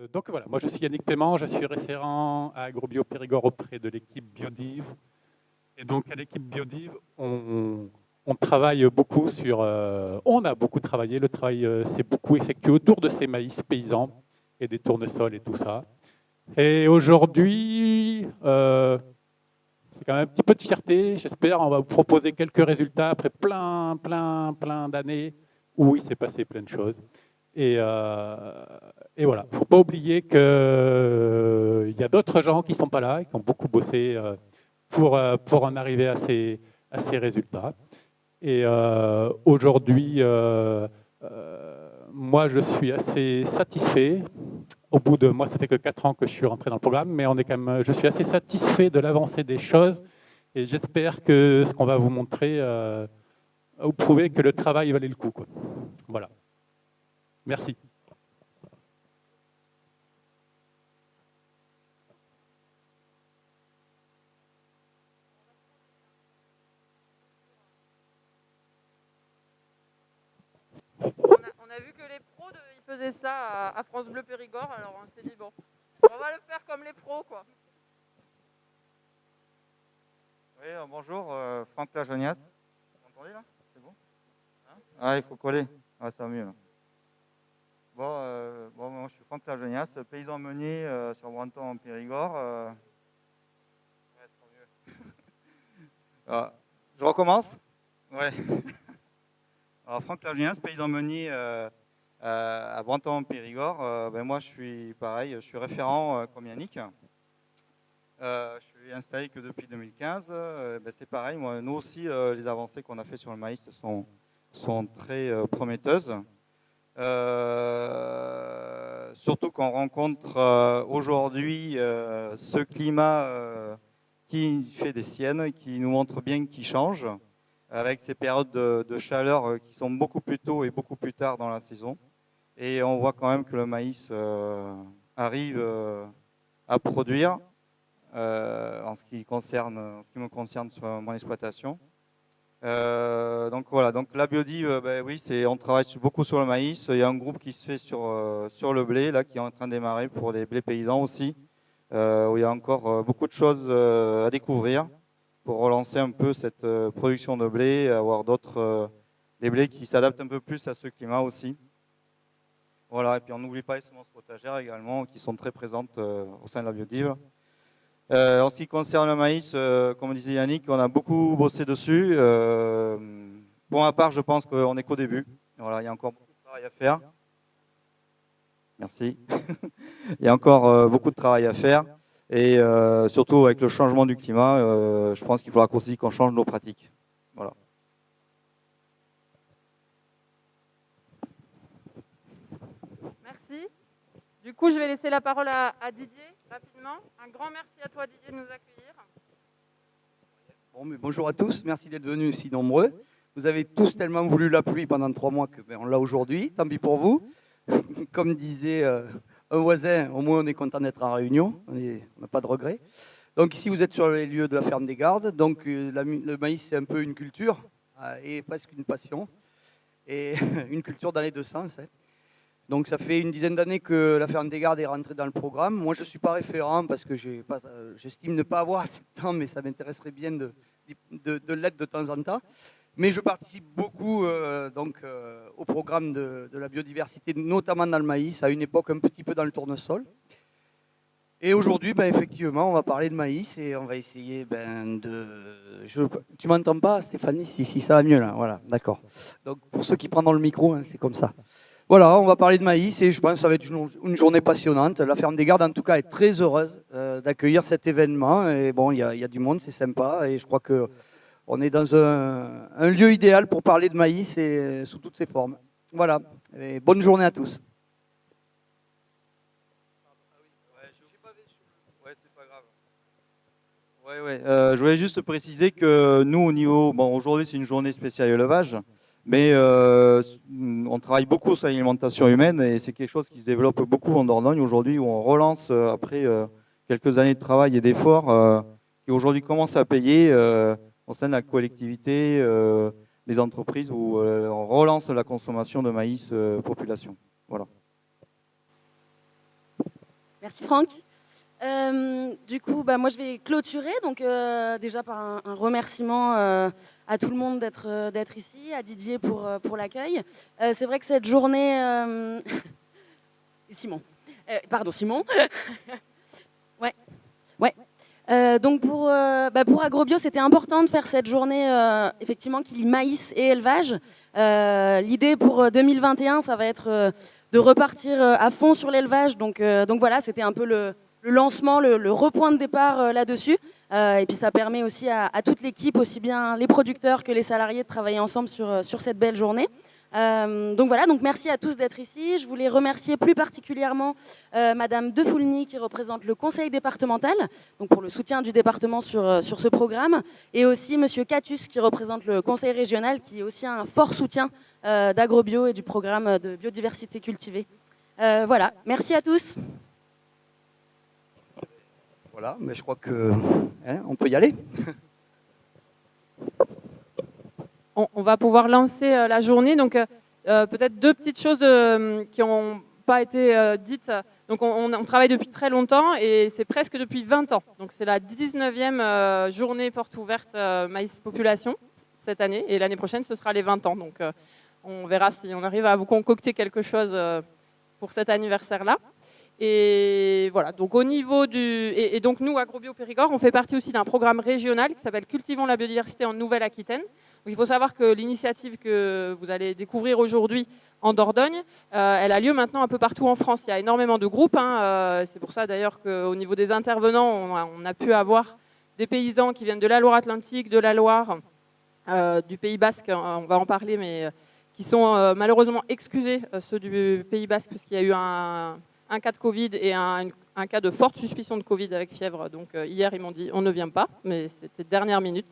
Donc voilà, moi je suis Yannick Paiement, je suis référent à AgroBio Périgord auprès de l'équipe Biodiv. Et donc à l'équipe Biodiv, on travaille beaucoup sur... on a beaucoup travaillé, le travail s'est beaucoup effectué autour de ces maïs paysans et des tournesols et tout ça. Et aujourd'hui, c'est quand même un petit peu de fierté, j'espère, on va vous proposer quelques résultats après plein d'années où il s'est passé plein de choses. Et voilà, il ne faut pas oublier qu'il y a d'autres gens qui ne sont pas là et qui ont beaucoup bossé pour en arriver à ces résultats. Et aujourd'hui, moi, je suis assez satisfait. Au bout de moi, ça fait que 4 ans que je suis rentré dans le programme, mais on est quand même, je suis assez satisfait de l'avancée des choses. Et j'espère que ce qu'on va vous montrer va vous prouver que le travail valait le coup, quoi. Voilà. Merci. On a vu que les pros, ils faisaient ça à France Bleu Périgord, alors on s'est dit, bon, on va le faire comme les pros, quoi. Oui, bonjour, Franck Lajonias. Vous m'entendez là? C'est bon? Hein? Ah, il faut coller. Ah, ça va mieux là. Bon, moi je suis Franck Lajonias, paysan meunier sur Branton en Périgord. Ouais, ça va mieux. Ah, je recommence? Ouais. Alors, Franck Lajonias, paysan meunier à Branton en Périgord. Moi je suis pareil, je suis référent comme Yannick. Je suis installé que depuis 2015. C'est pareil, nous aussi, les avancées qu'on a fait sur le maïs sont très prometteuses. Surtout qu'on rencontre aujourd'hui ce climat qui fait des siennes, qui nous montre bien qu'il change, avec ces périodes de chaleur qui sont beaucoup plus tôt et beaucoup plus tard dans la saison. Et on voit quand même que le maïs arrive à produire. En ce qui me concerne sur mon exploitation. Donc voilà, donc la Biodiv, oui, on travaille beaucoup sur le maïs. Il y a un groupe qui se fait sur le blé, là, qui est en train de démarrer pour les blés paysans aussi, où il y a encore beaucoup de choses à découvrir pour relancer un peu cette production de blé, avoir d'autres des blés qui s'adaptent un peu plus à ce climat aussi. Voilà, et puis on n'oublie pas les semences potagères également, qui sont très présentes au sein de la Biodiv. En ce qui concerne le maïs, comme disait Yannick, on a beaucoup bossé dessus. Pour ma part, je pense qu'on n'est qu'au début. Voilà, il y a encore beaucoup de travail à faire. Merci. Il y a encore beaucoup de travail à faire. Et surtout avec le changement du climat, je pense qu'il faudra aussi qu'on change nos pratiques. Voilà. Merci. Du coup, je vais laisser la parole à Didier, rapidement. Un grand merci à toi, Didier, de nous accueillir. Bon, mais bonjour à tous, merci d'être venus si nombreux. Vous avez tous tellement voulu la pluie pendant 3 mois que on l'a aujourd'hui, tant pis pour vous. Comme disait un voisin, au moins on est content d'être en réunion, on n'a pas de regrets. Donc ici vous êtes sur les lieux de la ferme des Gardes, donc le maïs c'est un peu une culture et presque une passion, et une culture dans les deux sens. Donc ça fait une dizaine d'années que la ferme des Gardes est rentrée dans le programme. Moi je ne suis pas référent parce que j'estime ne pas avoir assez de temps, mais ça m'intéresserait bien de l'être de temps en temps. Mais je participe beaucoup au programme de la biodiversité, notamment dans le maïs, à une époque un petit peu dans le tournesol. Et aujourd'hui, effectivement, on va parler de maïs et on va essayer Tu m'entends pas, Stéphanie? Si, ça va mieux là, voilà, d'accord. Donc pour ceux qui prennent le micro, c'est comme ça. Voilà, on va parler de maïs et je pense que ça va être une journée passionnante. La ferme des Gardes, en tout cas, est très heureuse d'accueillir cet événement. Et bon, il y a du monde, c'est sympa. Et je crois qu'on est dans un lieu idéal pour parler de maïs et sous toutes ses formes. Voilà, et bonne journée à tous. Je voulais juste préciser que nous, au niveau, aujourd'hui c'est une journée spéciale élevage, mais on travaille beaucoup sur l'alimentation humaine et c'est quelque chose qui se développe beaucoup en Dordogne aujourd'hui, où on relance après quelques années de travail et d'efforts qui aujourd'hui commencent à payer au sein de la collectivité, les entreprises, où on relance la consommation de maïs population. Voilà. Merci Franck. Du coup, moi je vais clôturer, donc déjà par un remerciement à tout le monde d'être ici, à Didier pour l'accueil. C'est vrai que cette journée... Simon. Pardon, Simon. Ouais. Donc pour Agrobio, c'était important de faire cette journée effectivement qui lie maïs et élevage. L'idée pour 2021, ça va être de repartir à fond sur l'élevage. Donc voilà, c'était un peu le lancement, le repoint de départ là-dessus. Et puis ça permet aussi à toute l'équipe, aussi bien les producteurs que les salariés, de travailler ensemble sur cette belle journée. Donc voilà, donc merci à tous d'être ici. Je voulais remercier plus particulièrement Madame Defoulny qui représente le conseil départemental, donc pour le soutien du département sur ce programme, et aussi Monsieur Catus qui représente le conseil régional, qui est aussi un fort soutien d'Agrobio et du programme de biodiversité cultivée. Voilà, merci à tous. Voilà, mais je crois que on peut y aller. On va pouvoir lancer la journée. Donc, peut-être deux petites choses qui n'ont pas été dites. Donc, on travaille depuis très longtemps et c'est presque depuis 20 ans. Donc, c'est la 19e journée porte ouverte maïs population cette année. Et l'année prochaine, ce sera les 20 ans. Donc, on verra si on arrive à vous concocter quelque chose pour cet anniversaire-là. Et voilà, donc au niveau et donc nous, Agrobio Périgord, on fait partie aussi d'un programme régional qui s'appelle Cultivons la biodiversité en Nouvelle-Aquitaine. Il faut savoir que l'initiative que vous allez découvrir aujourd'hui en Dordogne, elle a lieu maintenant un peu partout en France. Il y a énormément de groupes. C'est pour ça d'ailleurs qu'au niveau des intervenants, on a pu avoir des paysans qui viennent de la Loire-Atlantique, de la Loire, du Pays Basque, on va en parler, mais qui sont malheureusement excusés, ceux du Pays Basque, parce qu'il y a eu un cas de Covid et un cas de forte suspicion de Covid avec fièvre. Donc hier, ils m'ont dit on ne vient pas, mais c'était dernière minute.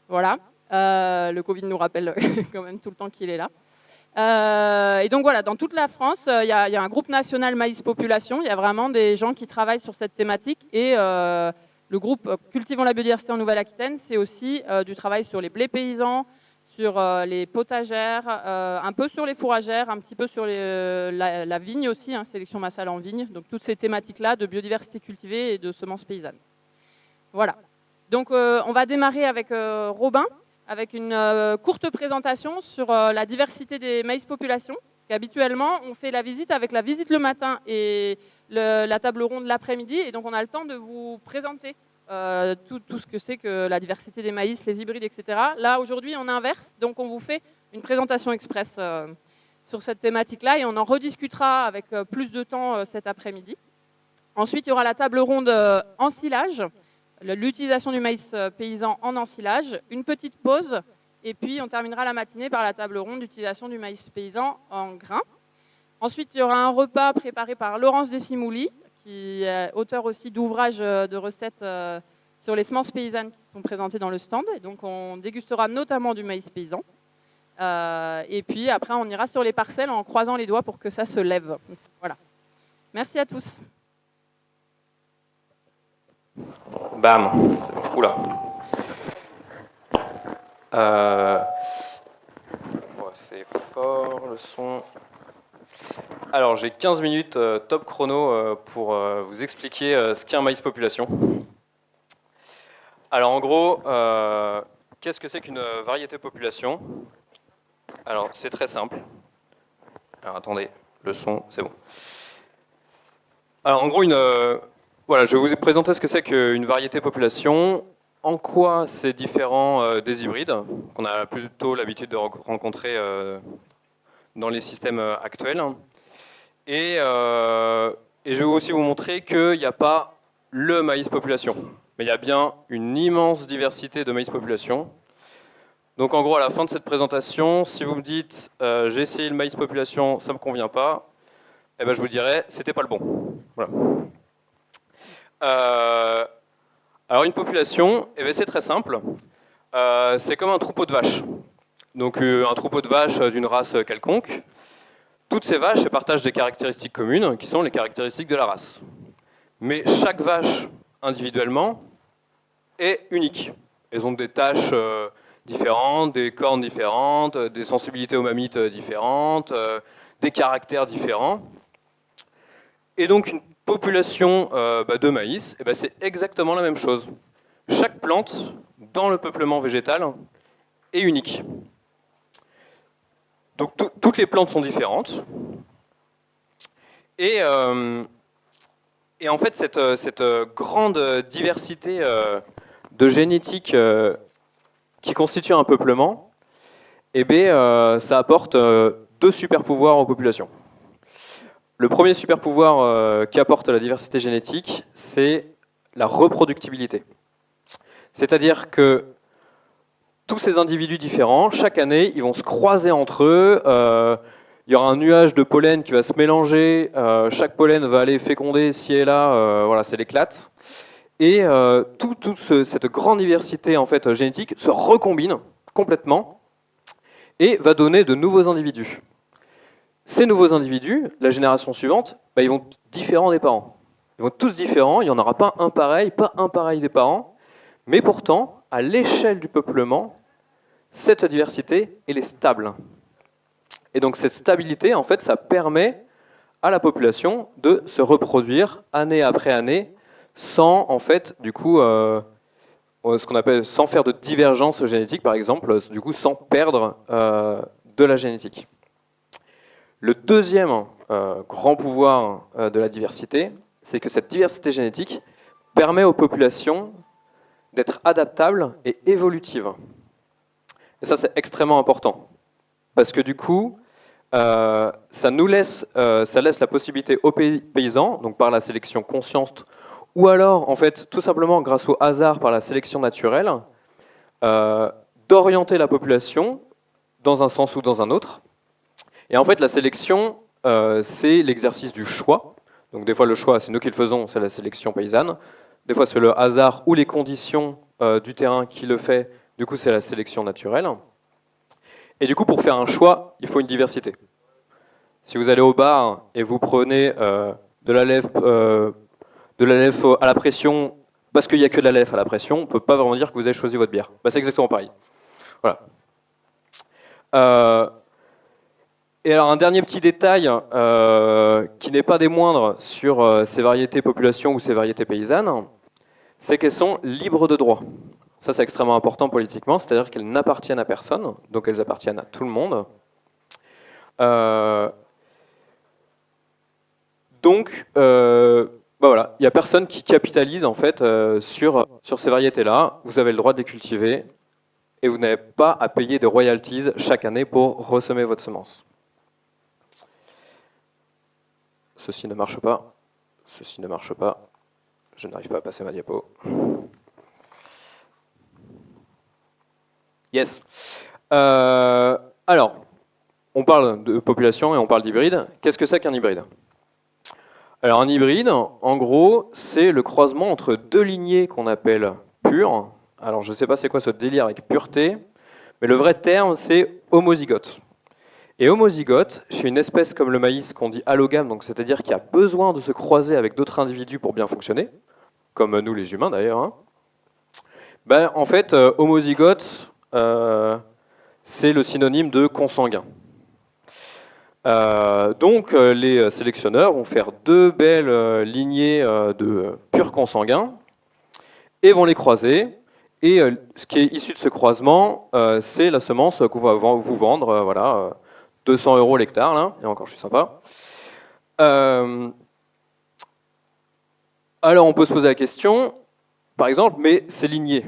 Voilà. Le Covid nous rappelle quand même tout le temps qu'il est là. Et donc voilà, dans toute la France, il y a un groupe national Maïs Population. Il y a vraiment des gens qui travaillent sur cette thématique. Et le groupe Cultivons la biodiversité en Nouvelle-Aquitaine, c'est aussi du travail sur les blés paysans, sur les potagères, un peu sur les fourragères, un petit peu sur la vigne aussi, sélection massale en vigne. Donc toutes ces thématiques-là de biodiversité cultivée et de semences paysannes. Voilà. Donc on va démarrer avec Robin, avec une courte présentation sur la diversité des maïs populations. Habituellement, on fait la visite avec la visite le matin et la table ronde l'après-midi. Et donc on a le temps de vous présenter tout ce que c'est que la diversité des maïs, les hybrides, etc. Là, aujourd'hui, on inverse. Donc, on vous fait une présentation express sur cette thématique-là et on en rediscutera avec plus de temps cet après-midi. Ensuite, il y aura la table ronde ensilage, l'utilisation du maïs paysan en ensilage, une petite pause et puis on terminera la matinée par la table ronde d'utilisation du maïs paysan en grains. Ensuite, il y aura un repas préparé par Laurence Desimouli, qui est auteur aussi d'ouvrages de recettes sur les semences paysannes qui sont présentées dans le stand. Et donc, on dégustera notamment du maïs paysan. Et puis, après, on ira sur les parcelles en croisant les doigts pour que ça se lève. Voilà. Merci à tous. Bam. Oula. C'est fort, le son. Alors, j'ai 15 minutes top chrono pour vous expliquer ce qu'est un maïs population. Alors, en gros, qu'est-ce que c'est qu'une variété population? Alors, c'est très simple. Alors, attendez, le son, c'est bon. Alors, en gros, voilà, je vais vous présenter ce que c'est qu'une variété population, en quoi c'est différent des hybrides, qu'on a plutôt l'habitude de rencontrer dans les systèmes actuels. Et je vais aussi vous montrer qu'il n'y a pas le maïs population, mais il y a bien une immense diversité de maïs population. Donc en gros, à la fin de cette présentation, si vous me dites j'ai essayé le maïs population, ça ne me convient pas, eh ben, je vous dirai c'était pas le bon. Voilà. Alors une population, eh ben, c'est très simple. C'est comme un troupeau de vaches. Donc un troupeau de vaches d'une race quelconque. Toutes ces vaches partagent des caractéristiques communes qui sont les caractéristiques de la race. Mais chaque vache individuellement est unique. Elles ont des taches différentes, des cornes différentes, des sensibilités aux mammites différentes, des caractères différents. Et donc une population de maïs, eh ben, c'est exactement la même chose. Chaque plante dans le peuplement végétal est unique. Donc toutes les plantes sont différentes. Et en fait, cette grande diversité de génétique qui constitue un peuplement, eh bien, ça apporte deux super pouvoirs aux populations. Le premier super pouvoir qu'apporte la diversité génétique, c'est la reproductibilité. C'est-à-dire que tous ces individus différents, chaque année, ils vont se croiser entre eux. Il y aura un nuage de pollen qui va se mélanger. Chaque pollen va aller féconder ci et là. Voilà, c'est l'éclate. Et toute cette grande diversité en fait, génétique se recombine complètement et va donner de nouveaux individus. Ces nouveaux individus, la génération suivante, bah, ils vont différents des parents. Ils vont tous différents. Il n'y en aura pas un pareil des parents. Mais pourtant, à l'échelle du peuplement, cette diversité, elle est stable. Et donc cette stabilité, en fait, ça permet à la population de se reproduire année après année, sans, en fait, du coup, ce qu'on appelle, sans faire de divergence génétique, par exemple, du coup, sans perdre de la génétique. Le deuxième grand pouvoir de la diversité, c'est que cette diversité génétique permet aux populations d'être adaptables et évolutives. Et ça, c'est extrêmement important. Parce que du coup, ça laisse la possibilité aux paysans, donc par la sélection consciente, ou alors, en fait, tout simplement grâce au hasard par la sélection naturelle, d'orienter la population dans un sens ou dans un autre. Et en fait, la sélection, c'est l'exercice du choix. Donc des fois, le choix, c'est nous qui le faisons, c'est la sélection paysanne. Des fois, c'est le hasard ou les conditions du terrain qui le fait. Du coup, c'est la sélection naturelle. Et du coup, pour faire un choix, il faut une diversité. Si vous allez au bar et vous prenez de la lèvre à la pression, parce qu'il n'y a que de la lèvre à la pression, on ne peut pas vraiment dire que vous avez choisi votre bière. Bah, c'est exactement pareil. Voilà. Et alors, un dernier petit détail qui n'est pas des moindres sur ces variétés populations ou ces variétés paysannes, c'est qu'elles sont libres de droit. Ça, c'est extrêmement important politiquement, c'est-à-dire qu'elles n'appartiennent à personne, donc elles appartiennent à tout le monde. Voilà, il n'y a personne qui capitalise en fait sur ces variétés-là. Vous avez le droit de les cultiver et vous n'avez pas à payer de royalties chaque année pour ressemer votre semence. Ceci ne marche pas. Ceci ne marche pas. Je n'arrive pas à passer ma diapo. Yes. Alors, on parle de population et on parle d'hybride. Qu'est-ce que c'est qu'un hybride ? Alors, un hybride, en gros, c'est le croisement entre deux lignées qu'on appelle pures. Alors, je ne sais pas c'est quoi ce délire avec pureté, mais le vrai terme, c'est homozygote. Et homozygote, chez une espèce comme le maïs qu'on dit allogame, donc c'est-à-dire qui a besoin de se croiser avec d'autres individus pour bien fonctionner, comme nous les humains d'ailleurs, hein, ben, en fait, homozygote, c'est le synonyme de consanguin. Donc les sélectionneurs vont faire deux belles lignées de purs consanguins et vont les croiser. Et ce qui est issu de ce croisement, c'est la semence qu'on va vous vendre, voilà, 200 € l'hectare, là, et encore je suis sympa. Alors on peut se poser la question, par exemple, mais ces lignées,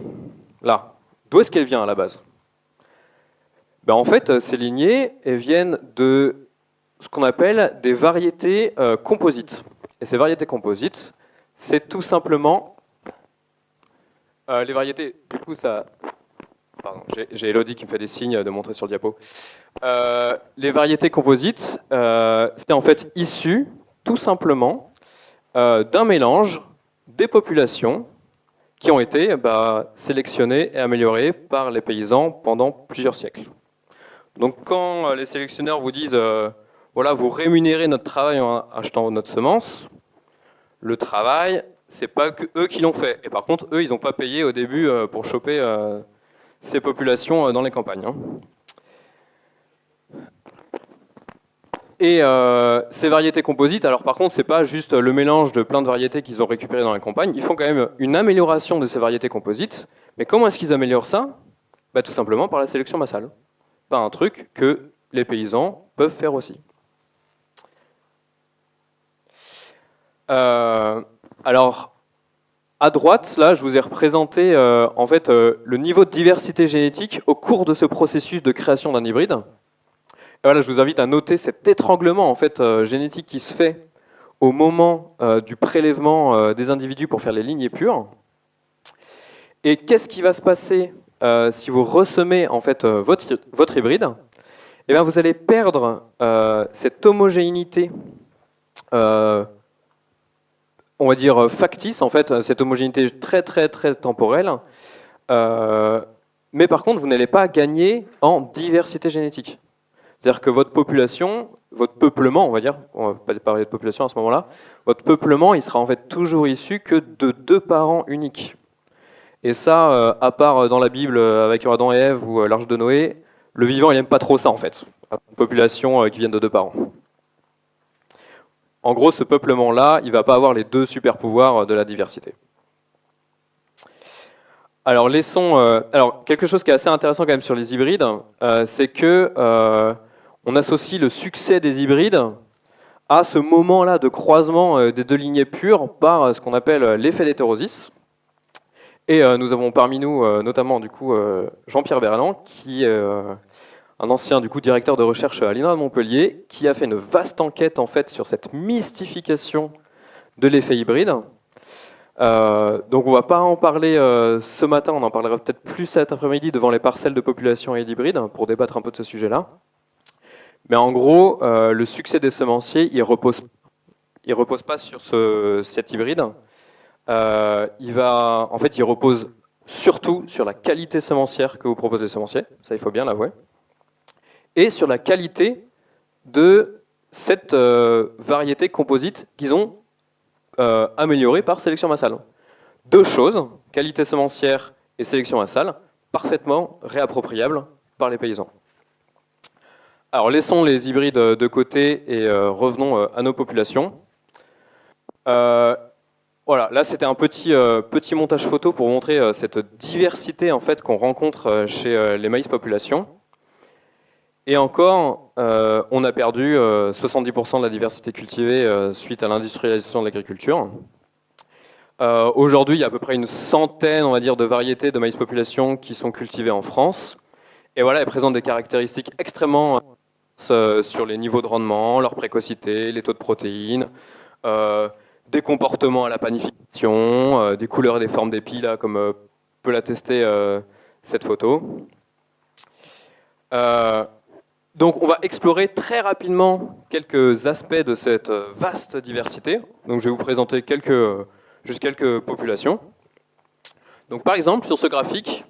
là, d'où est-ce qu'elles viennent à la base ? Ben, en fait, ces lignées, elles viennent de ce qu'on appelle des variétés composites. Et ces variétés composites, c'est tout simplement les variétés. Du coup, ça. Pardon, j'ai Elodie qui me fait des signes de montrer sur le diapo. Les variétés composites, c'est en fait issu tout simplement d'un mélange des populations qui ont été sélectionnées et améliorées par les paysans pendant plusieurs siècles. Donc quand les sélectionneurs vous disent voilà, vous rémunérez notre travail en achetant notre semence, le travail, c'est pas que eux qui l'ont fait. Et par contre, eux, ils n'ont pas payé au début pour choper ces populations dans les campagnes. Hein. Et ces variétés composites, alors par contre, c'est pas juste le mélange de plein de variétés qu'ils ont récupérées dans la campagne, ils font quand même une amélioration de ces variétés composites. Mais comment est-ce qu'ils améliorent ça? Bah, tout simplement par la sélection massale. Pas un truc que les paysans peuvent faire aussi. Alors, à droite, là, je vous ai représenté en fait, le niveau de diversité génétique au cours de ce processus de création d'un hybride. Et voilà, je vous invite à noter cet étranglement en fait, génétique qui se fait au moment du prélèvement des individus pour faire les lignées pures. Et qu'est-ce qui va se passer si vous ressemez en fait, votre hybride? Eh bien, vous allez perdre cette homogénéité, on va dire factice, en fait, cette homogénéité très très très temporelle. Mais par contre, vous n'allez pas gagner en diversité génétique. C'est-à-dire que votre population, votre peuplement, on va dire, on va pas parler de population à ce moment-là, votre peuplement, il sera en fait toujours issu que de 2 parents uniques. Et ça, à part dans la Bible avec Adam et Ève ou l'Arche de Noé, le vivant, il n'aime pas trop ça en fait, une population qui vient de 2 parents. En gros, ce peuplement-là, il ne va pas avoir les 2 super pouvoirs de la diversité. Alors, alors, quelque chose qui est assez intéressant quand même sur les hybrides, c'est que on associe le succès des hybrides à ce moment-là de croisement des 2 lignées pures par ce qu'on appelle l'effet d'hétérosis. Et nous avons parmi nous notamment du coup Jean-Pierre Berland, qui est un ancien du coup directeur de recherche à l'INRA de Montpellier, qui a fait une vaste enquête en fait sur cette mystification de l'effet hybride. Donc on ne va pas en parler ce matin, on en parlera peut-être plus cet après-midi devant les parcelles de population et d'hybrides pour débattre un peu de ce sujet-là. Mais en gros, le succès des semenciers, il repose pas sur cet hybride. Il repose surtout sur la qualité semencière que vous proposez les semenciers, ça il faut bien l'avouer, et sur la qualité de cette variété composite qu'ils ont améliorée par sélection massale. 2 choses, qualité semencière et sélection massale, parfaitement réappropriables par les paysans. Alors laissons les hybrides de côté et revenons à nos populations. Voilà, là c'était un petit montage photo pour montrer cette diversité en fait, qu'on rencontre chez les maïs populations. Et encore, on a perdu 70% de la diversité cultivée suite à l'industrialisation de l'agriculture. Aujourd'hui, il y a à peu près une centaine, on va dire, de variétés de maïs population qui sont cultivées en France. Et voilà, elles présentent des caractéristiques extrêmement sur les niveaux de rendement, leur précocité, les taux de protéines, des comportements à la panification, des couleurs et des formes d'épis, là, comme peut l'attester cette photo. Donc on va explorer très rapidement quelques aspects de cette vaste diversité. Donc je vais vous présenter juste quelques populations. Donc par exemple, sur ce graphique,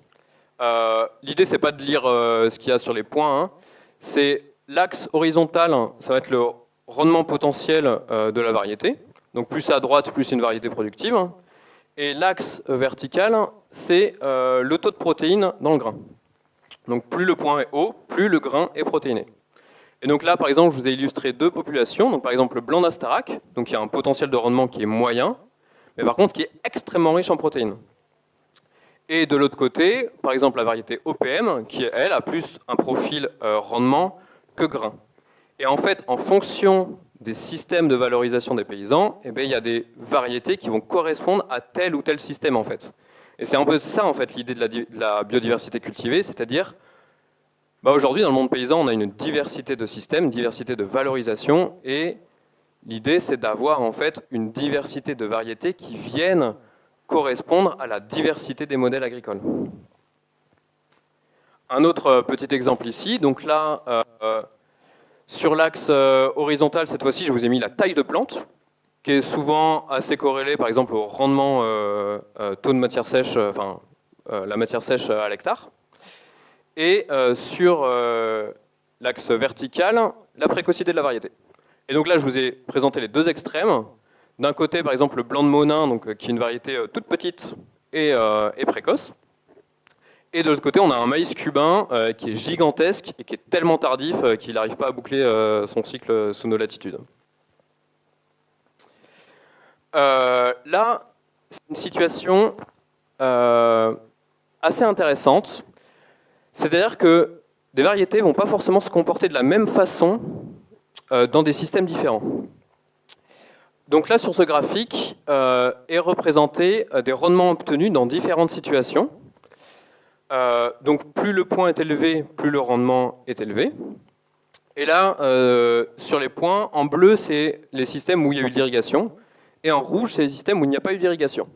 l'idée c'est pas de lire ce qu'il y a sur les points, hein. C'est l'axe horizontal, ça va être le rendement potentiel de la variété. Donc plus c'est à droite, plus c'est une variété productive. Et l'axe vertical, c'est le taux de protéines dans le grain. Donc plus le point est haut, plus le grain est protéiné. Et donc là, par exemple, je vous ai illustré 2 populations. Donc par exemple, le blanc d'Astarac, donc il y a un potentiel de rendement qui est moyen, mais par contre qui est extrêmement riche en protéines. Et de l'autre côté, par exemple, la variété OPM, qui elle a plus un profil rendement que grain. Et en fait, en fonction des systèmes de valorisation des paysans, eh bien, il y a des variétés qui vont correspondre à tel ou tel système en fait. Et c'est un peu ça en fait l'idée de la biodiversité cultivée, c'est-à-dire aujourd'hui dans le monde paysan on a une diversité de systèmes, diversité de valorisation, et l'idée c'est d'avoir en fait une diversité de variétés qui viennent correspondre à la diversité des modèles agricoles. Un autre petit exemple ici, donc là sur l'axe horizontal cette fois-ci je vous ai mis la taille de plante, qui est souvent assez corrélé par exemple au rendement taux de matière sèche, la matière sèche à l'hectare. Et sur l'axe vertical, la précocité de la variété. Et donc là, je vous ai présenté les 2 extrêmes. D'un côté, par exemple, le blanc de Monin, donc, qui est une variété toute petite et précoce. Et de l'autre côté, on a un maïs cubain qui est gigantesque et qui est tellement tardif qu'il n'arrive pas à boucler son cycle sous nos latitudes. Là, c'est une situation assez intéressante. C'est-à-dire que des variétés ne vont pas forcément se comporter de la même façon dans des systèmes différents. Donc là, sur ce graphique, est représenté des rendements obtenus dans différentes situations. Donc plus le point est élevé, plus le rendement est élevé. Et là, sur les points, en bleu, c'est les systèmes où il y a eu de l'irrigation, et en rouge, c'est les systèmes où il n'y a pas eu d'irrigation.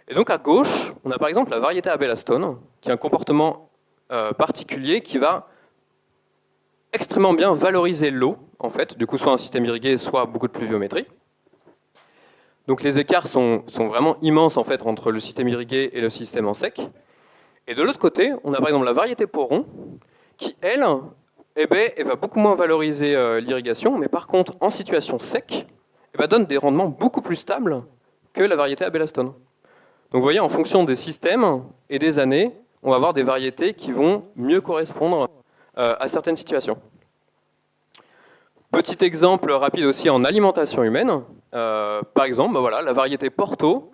Et donc à gauche, on a par exemple la variété Abelastone, qui a un comportement particulier qui va extrêmement bien valoriser l'eau, en fait, du coup soit un système irrigué, soit beaucoup de pluviométrie. Donc les écarts sont vraiment immenses en fait entre le système irrigué et le système en sec. Et de l'autre côté, on a par exemple la variété Poron, qui elle, elle va beaucoup moins valoriser l'irrigation, mais par contre en situation sec, donne des rendements beaucoup plus stables que la variété Abelastone. Donc vous voyez, en fonction des systèmes et des années, on va avoir des variétés qui vont mieux correspondre à certaines situations. Petit exemple rapide aussi en alimentation humaine. Par exemple, voilà, la variété Porto,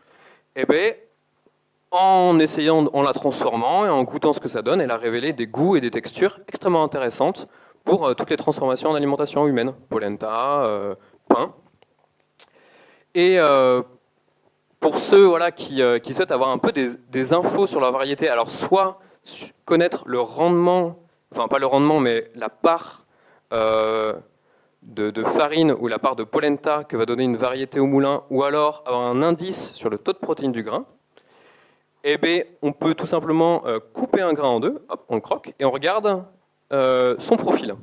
en la transformant et en goûtant ce que ça donne, elle a révélé des goûts et des textures extrêmement intéressantes pour toutes les transformations en alimentation humaine, polenta, pain. Et pour ceux qui souhaitent avoir un peu des infos sur leur variété, alors soit connaître le rendement, enfin pas le rendement, mais la part de farine ou la part de polenta que va donner une variété au moulin, ou alors avoir un indice sur le taux de protéines du grain, on peut tout simplement couper un grain en deux, hop, on le croque, et on regarde son profil.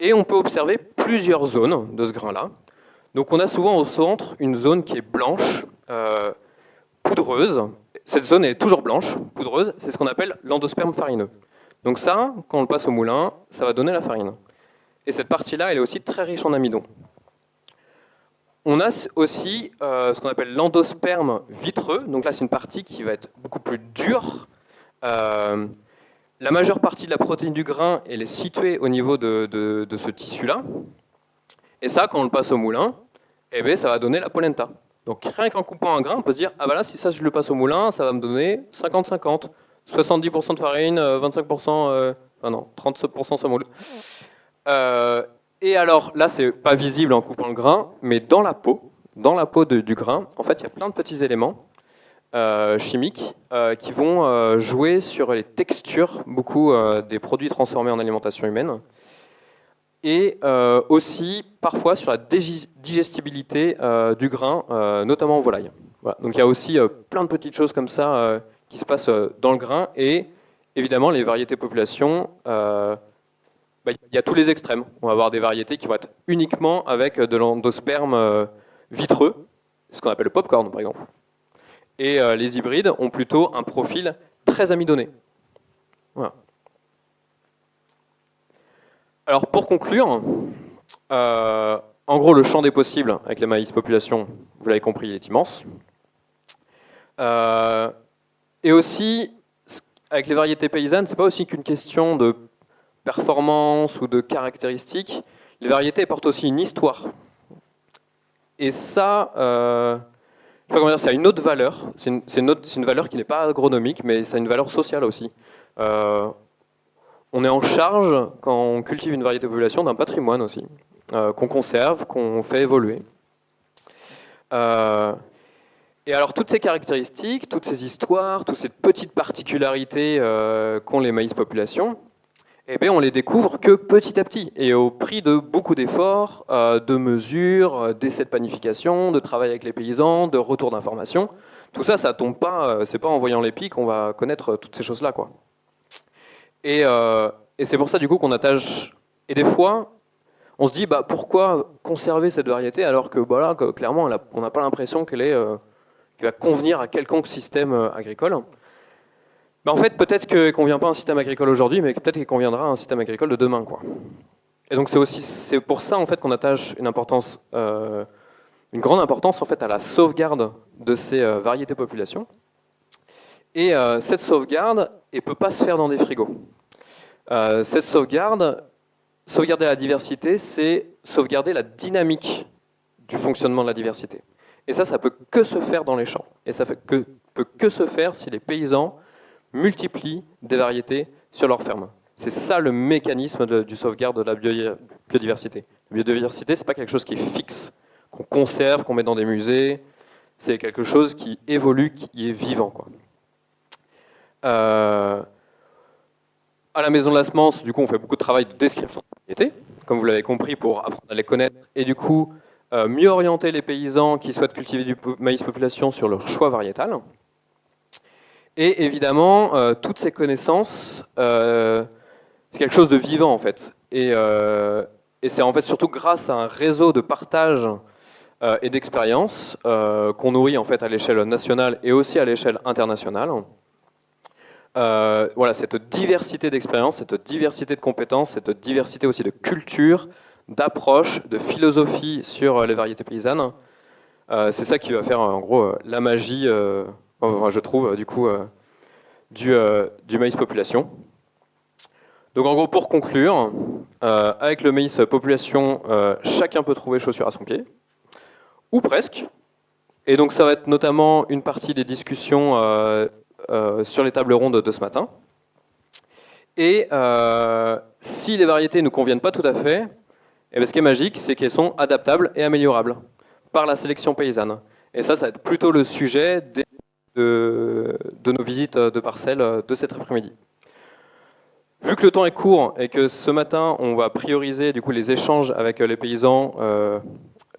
Et on peut observer plusieurs zones de ce grain-là. Donc on a souvent au centre une zone qui est blanche, poudreuse. Cette zone est toujours blanche, poudreuse, c'est ce qu'on appelle l'endosperme farineux. Donc ça, quand on le passe au moulin, ça va donner la farine. Et cette partie-là, elle est aussi très riche en amidon. On a aussi ce qu'on appelle l'endosperme vitreux. Donc là, c'est une partie qui va être beaucoup plus dure. La majeure partie de la protéine du grain, elle est située au niveau de ce tissu-là. Et ça, quand on le passe au moulin, ça va donner la polenta. Donc rien qu'en coupant un grain, on peut se dire, ah bah là, si ça je le passe au moulin, ça va me donner 50-50. 70% de farine, 25%, 30% semoule. Et alors là, c'est pas visible en coupant le grain, mais dans la peau du grain, en fait, il y a plein de petits éléments chimiques qui vont jouer sur les textures, beaucoup des produits transformés en alimentation humaine, et aussi parfois sur la digestibilité du grain, notamment en volaille. Voilà. Donc il y a aussi plein de petites choses comme ça qui se passent dans le grain, et évidemment les variétés population, il y a tous les extrêmes. On va avoir des variétés qui vont être uniquement avec de l'endosperme vitreux, ce qu'on appelle le popcorn par exemple. Et les hybrides ont plutôt un profil très amidonné. Voilà. Alors pour conclure, en gros le champ des possibles avec les maïs population, vous l'avez compris, il est immense. Et aussi, avec les variétés paysannes, c'est pas aussi qu'une question de performance ou de caractéristiques. Les variétés portent aussi une histoire. Et ça, ça a une autre valeur. C'est une valeur qui n'est pas agronomique, mais ça a une valeur sociale aussi. On est en charge, quand on cultive une variété de population, d'un patrimoine aussi, qu'on conserve, qu'on fait évoluer. Et alors toutes ces caractéristiques, toutes ces histoires, toutes ces petites particularités qu'ont les maïs populations, on les découvre que petit à petit, et au prix de beaucoup d'efforts, de mesures, d'essais de panification, de travail avec les paysans, de retour d'informations. Tout ça, ça tombe pas, c'est pas en voyant les pics qu'on va connaître toutes ces choses-là, quoi. Et c'est pour ça du coup qu'on attache. Et des fois, on se dit pourquoi conserver cette variété alors que clairement on n'a pas l'impression qu'elle va convenir à quelconque système agricole. En fait, peut-être qu'elle ne convient pas à un système agricole aujourd'hui, mais peut-être qu'elle conviendra à un système agricole de demain, quoi. Et donc c'est pour ça en fait qu'on attache une grande importance en fait à la sauvegarde de ces variétés populations. Et cette sauvegarde, elle ne peut pas se faire dans des frigos. Cette sauvegarde, sauvegarder la diversité, c'est sauvegarder la dynamique du fonctionnement de la diversité. Et ça peut que se faire dans les champs. Et ça peut que se faire si les paysans multiplient des variétés sur leur ferme. C'est ça le mécanisme du sauvegarde de la biodiversité. La biodiversité, ce n'est pas quelque chose qui est fixe, qu'on conserve, qu'on met dans des musées. C'est quelque chose qui évolue, qui est vivant, quoi. À la Maison de la Semence, du coup, on fait beaucoup de travail de description de variétés, comme vous l'avez compris, pour apprendre à les connaître, et du coup, mieux orienter les paysans qui souhaitent cultiver du maïs population sur leur choix variétal. Et évidemment, toutes ces connaissances, c'est quelque chose de vivant, en fait. Et c'est en fait surtout grâce à un réseau de partage et d'expérience qu'on nourrit en fait à l'échelle nationale et aussi à l'échelle internationale. Voilà, cette diversité d'expériences, cette diversité de compétences, cette diversité aussi de culture, d'approche, de philosophie sur les variétés paysannes, c'est ça qui va faire en gros la magie, enfin, je trouve, du coup, du maïs population. Donc en gros, pour conclure, avec le maïs population, chacun peut trouver chaussure à son pied, ou presque. Et donc ça va être notamment une partie des discussions sur les tables rondes de ce matin. Et si les variétés ne nous conviennent pas tout à fait, eh bien, ce qui est magique, c'est qu'elles sont adaptables et améliorables par la sélection paysanne. Et ça va être plutôt le sujet de nos visites de parcelles de cet après-midi. Vu que le temps est court et que ce matin, on va prioriser du coup, les échanges avec les paysans,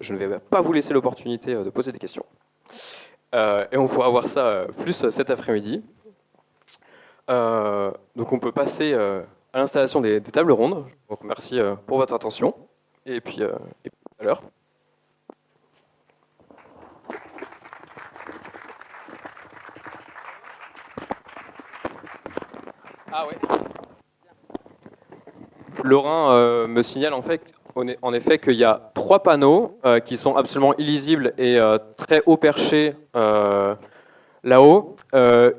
je ne vais pas vous laisser l'opportunité de poser des questions. Et on pourra voir ça plus cet après-midi. Donc on peut passer à l'installation des tables rondes. Je vous remercie pour votre attention. Et puis tout à l'heure. Ah ouais. Laurent me signale en effet qu'il y a 3 panneaux qui sont absolument illisibles et très haut perchés là-haut,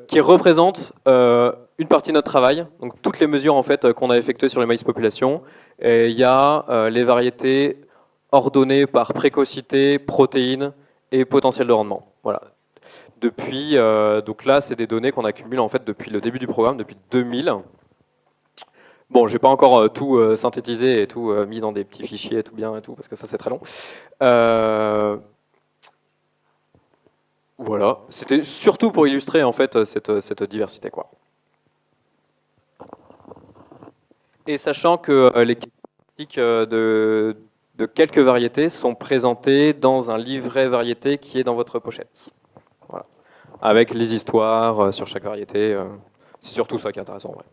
qui représentent une partie de notre travail, donc toutes les mesures en fait qu'on a effectuées sur les maïs population. Et il y a les variétés ordonnées par précocité, protéines et potentiel de rendement. Voilà. Depuis, donc là, c'est des données qu'on accumule en fait depuis le début du programme, depuis 2000. Bon, j'ai pas encore tout synthétisé et tout mis dans des petits fichiers et tout bien et tout, parce que ça c'est très long. Voilà, c'était surtout pour illustrer en fait cette diversité, quoi. Et sachant que les caractéristiques de quelques variétés sont présentées dans un livret variété qui est dans votre pochette. Voilà. Avec les histoires sur chaque variété. C'est surtout ça qui est intéressant, en vrai.